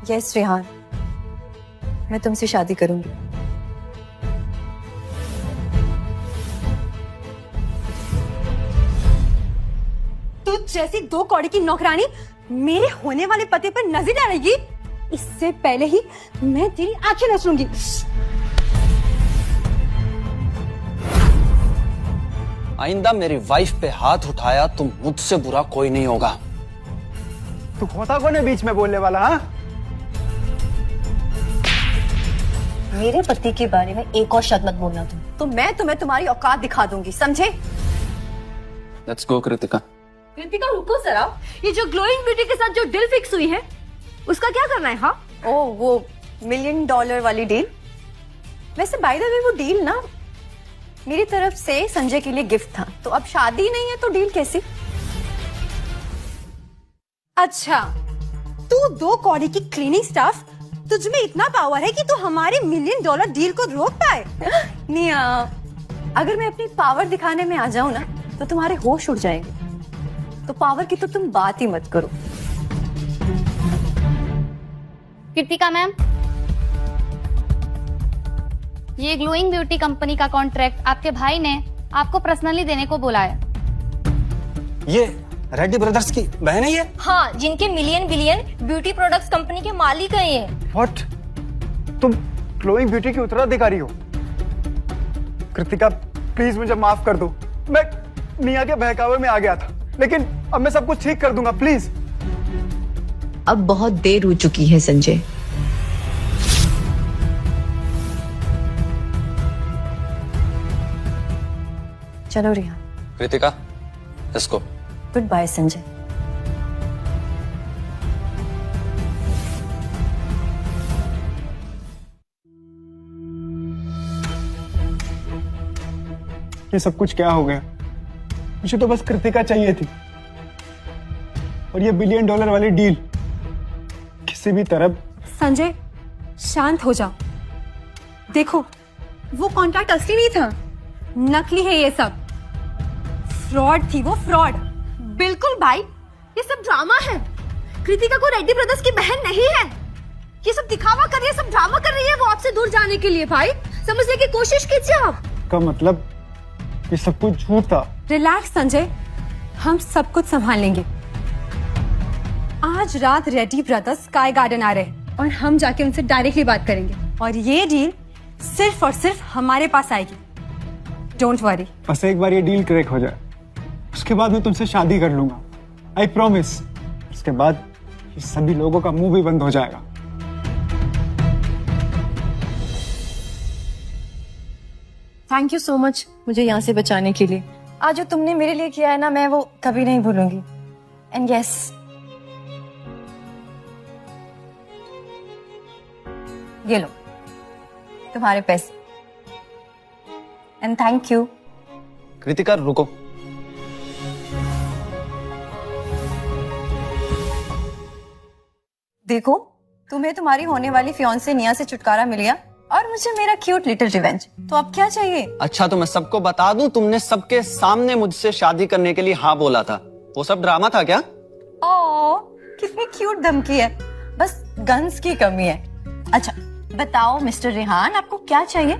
Yes Rehan, मैं तुमसे शादी करूंगी। तू जैसी 2 कौड़ी की नौकरानी मेरे होने वाले पति पर नजर डालेगी, इससे पहले ही मैं तेरी आंखें नोच लूंगी। आइंदा मेरी वाइफ पे हाथ उठाया तो मुझसे बुरा कोई नहीं होगा। तू होता कौन है बीच में बोलने वाला? हाँ, मेरे पति के बारे में एक और शब्द मत बोलना तुम, तो मैं तुम्हें तुम्हारी औकात दिखा दूंगी, समझे? Let's go Kritika. कृतिका रुको जरा, ये जो ग्लोइंग ब्यूटी के साथ जो डील फिक्स हुई है उसका क्या करना है? हाँ, ओ वो $1 मिलियन वाली डील। वैसे बाय द वे वो डील ना मेरी तरफ से संजय के लिए गिफ्ट था, तो अब शादी नहीं है तो डील कैसी? अच्छा, तू 2 कौड़ी की क्लीनिंग स्टाफ, तुझ में इतना पावर है कि तू हमारे $1 मिलियन डील को रोक पाए? निया, अगर मैं अपनी पावर दिखाने में आ जाऊं ना तो तुम्हारे होश उड़ जाएंगे, तो पावर की तो तुम बात ही मत करो। कृतिका मैम, ये ग्लोइंग ब्यूटी कंपनी का कॉन्ट्रैक्ट आपके भाई ने आपको पर्सनली देने को बोला है। ये रेड्डी ब्रदर्स की बहन है ये? हाँ, जिनके million billion beauty products company के मालिक हैं ये। व्हाट? तुम ग्लोइंग ब्यूटी की उत्तराधिकारी हो? कृतिका प्लीज मुझे माफ कर दो, मैं निया के बहकावे में आ गया था, लेकिन अब मैं सब कुछ ठीक कर दूंगा, प्लीज। अब बहुत देर हो चुकी है संजय। चलो Riya. Kritika, let's go. Good bye Sanjay. ये सब कुछ क्या हो गया? मुझे तो बस कृतिका चाहिए थी, और ये $1 बिलियन वाली डील किसी भी तरह। संजय शांत हो जाओ। देखो, वो कॉन्ट्रैक्ट असली नहीं था, नकली है ये सब। फ्रॉड थी वो, फ्रॉड। बिल्कुल भाई, ये सब ड्रामा है। कृतिका को रेड्डी ब्रदर्स की बहन नहीं है। ये सब दिखावा कर रही है, सब ड्रामा कर रही है वो आपसे दूर जाने के लिए। भाई समझने की कोशिश कीजिए आप। का मतलब ये सब कुछ झूठ था? रिलैक्स संजय, हम सब कुछ संभाल लेंगे। आज रात रेड्डी ब्रदर्स स्काई गार्डन आ रहे हैं और हम जाके उनसे डायरेक्टली बात करेंगे, और ये डील सिर्फ और सिर्फ हमारे पास आएगी। Don't worry. बस एक बार ये डील क्रैक हो जाए, उसके बाद मैं तुमसे शादी कर लूंगा, आई प्रॉमिस। उसके बाद ये सभी लोगों का मुंह भी बंद हो जाएगा। थैंक यू सो मच मुझे यहाँ से बचाने के लिए। आज जो तुमने मेरे लिए किया है ना, मैं वो कभी नहीं भूलूंगी। एंड यस, ये लो तुम्हारे पैसे, एंड थैंक यू। कृतिका रुको। देखो, तुम्हें तुम्हारी होने वाली फियांसे निया से छुटकारा मिल गया, और मुझे मेरा क्यूट लिटिल रिवेंज। तो अब क्या चाहिए? अच्छा तो मैं सबको बता दूं, तुमने सबके सामने मुझसे शादी करने के लिए हाँ बोला था। वो सब ड्रामा था क्या? ओ, कितनी क्यूट धमकी है, बस गन्स की कमी है। अच्छा बताओ मिस्टर रेहान, आपको क्या चाहिए?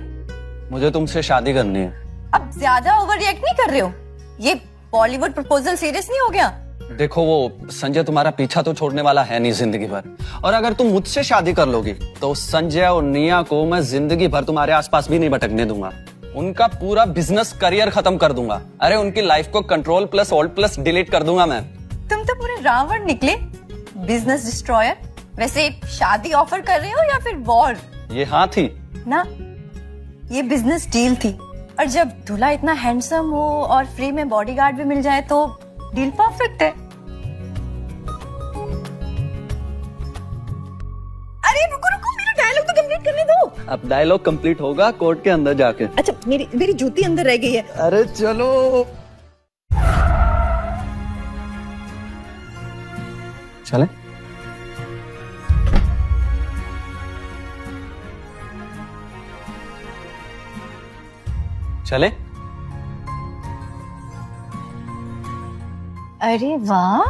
मुझे तुमसे शादी करनी है। अब ज्यादा ओवर रिएक्ट नहीं कर रहे हो? ये बॉलीवुड प्रपोजल सीरियस नहीं हो गया? देखो, वो संजय तुम्हारा पीछा तो छोड़ने वाला है नहीं जिंदगी भर, और अगर तुम मुझसे शादी कर लोगी तो संजय और निया को मैं जिंदगी भर तुम्हारे आसपास भी नहीं भटकने दूंगा। उनका पूरा बिजनेस करियर खत्म कर दूंगा। अरे उनकी लाइफ को control plus alt plus delete कर दूंगा मैं। तुम तो पूरे रावण निकले, बिजनेस डिस्ट्रॉयर। वैसे शादी ऑफर कर रहे हो या फिर वॉर? ये हाँ थी ना, ये बिजनेस डील थी। और जब दूल्हा इतना हैंडसम हो और फ्री में बॉडीगार्ड भी मिल जाए तो डील परफेक्ट है। अरे रुको रुको, मेरा डायलॉग तो कंप्लीट करने दो। अब डायलॉग कंप्लीट होगा कोर्ट के अंदर जाके। अच्छा, मेरी जूती अंदर रह गई है। अरे चलो। चले? चले? अरे वाह,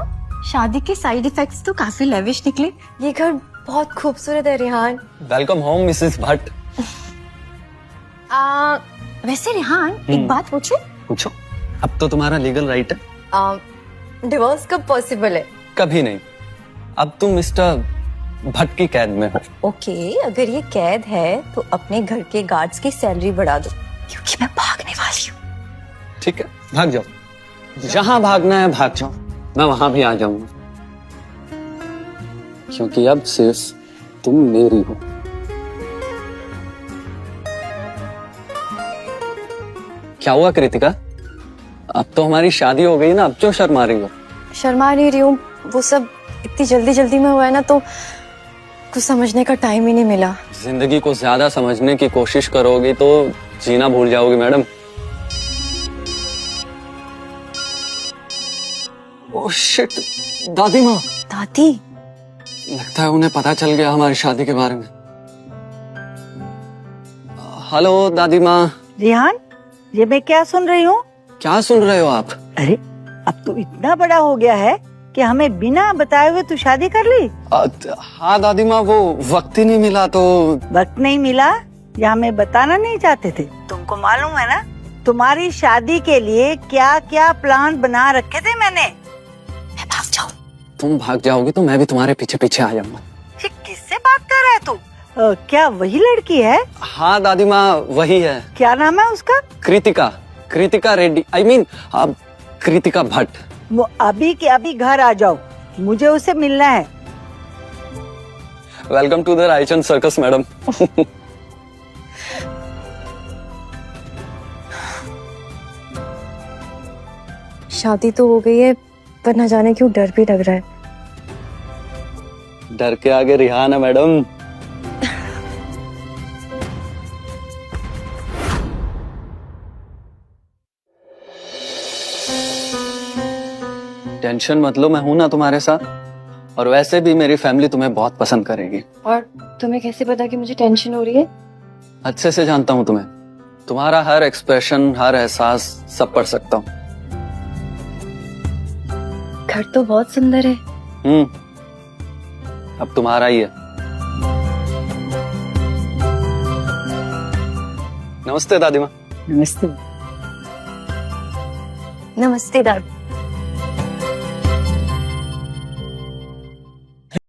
शादी के साइड इफेक्ट्स तो काफी लेविश निकले। ये घर बहुत खूबसूरत है Rihan. Welcome home Mrs Bhatt. वैसे रिहान एक बात पूछूं? पूछो। अब तो तुम्हारा लीगल राइट है। डिवोर्स कब पॉसिबल है? कभी नहीं। अब तुम मिस्टर भट्ट की कैद में हो। ओके, अगर ये कैद है तो अपने घर के गार्ड्स की सैलरी बढ़ा दो, क्योंकि मैं भागने वाली हूँ। ठीक है, भाग जाओ। जहां भागना है भाग जाओ, मैं वहां भी आ जाऊंगा, क्योंकि अब सिर्फ तुम मेरी हो। क्या हुआ कृतिका? अब तो हमारी शादी हो गई ना, अब क्यों शर्मा रही हो? शर्मा नहीं रही हूँ, वो सब इतनी जल्दी जल्दी में हुआ है ना, तो कुछ समझने का टाइम ही नहीं मिला। जिंदगी को ज्यादा समझने की कोशिश करोगी तो जीना भूल जाओगी मैडम। ओह शिट, दादी माँ। दादी? लगता है उन्हें पता चल गया हमारी शादी के बारे में। हेलो दादी माँ। रिहान, ये मैं क्या सुन रही हूँ? क्या सुन रहे हो आप? अरे अब तो इतना बड़ा हो गया है कि हमें बिना बताए हुए तू शादी कर ली। हाँ दादी माँ, वो वक्त ही नहीं मिला तो। वक्त नहीं मिला या हमें बताना नहीं चाहते थे? तुमको मालूम है ना तुम्हारी शादी के लिए क्या क्या प्लान बना रखे थे मैंने। मैं भाग जाऊँ? तुम भाग जाओगी तो मैं भी तुम्हारे पीछे पीछे आ जाऊंगा। ये किससे बात कर रहा है तू? क्या वही लड़की है? हाँ दादी माँ, वही है। क्या नाम है उसका? कृतिका। Kritika Reddy, I mean Kritika Bhatt. वो अभी के अभी घर आ जाओ, मुझे उससे मिलना है। Welcome to the Raichand circus madam. शादी तो हो गई है, पर न जाने क्यों डर भी लग रहा है। डर के आगे रिहान है मैडम। टेंशन मत लो, मैं हूं ना तुम्हारे साथ। और वैसे भी मेरी फैमिली तुम्हें बहुत पसंद करेगी। और तुम्हें कैसे पता कि मुझे टेंशन हो रही है? अच्छे से जानता हूं तुम्हें, तुम्हारा हर एक्सप्रेशन, हर एहसास सब पढ़ सकता हूँ। घर तो बहुत सुंदर है। अब तुम्हारा ही है। नमस्ते दादी माँ। नमस्ते। नमस्ते दादी।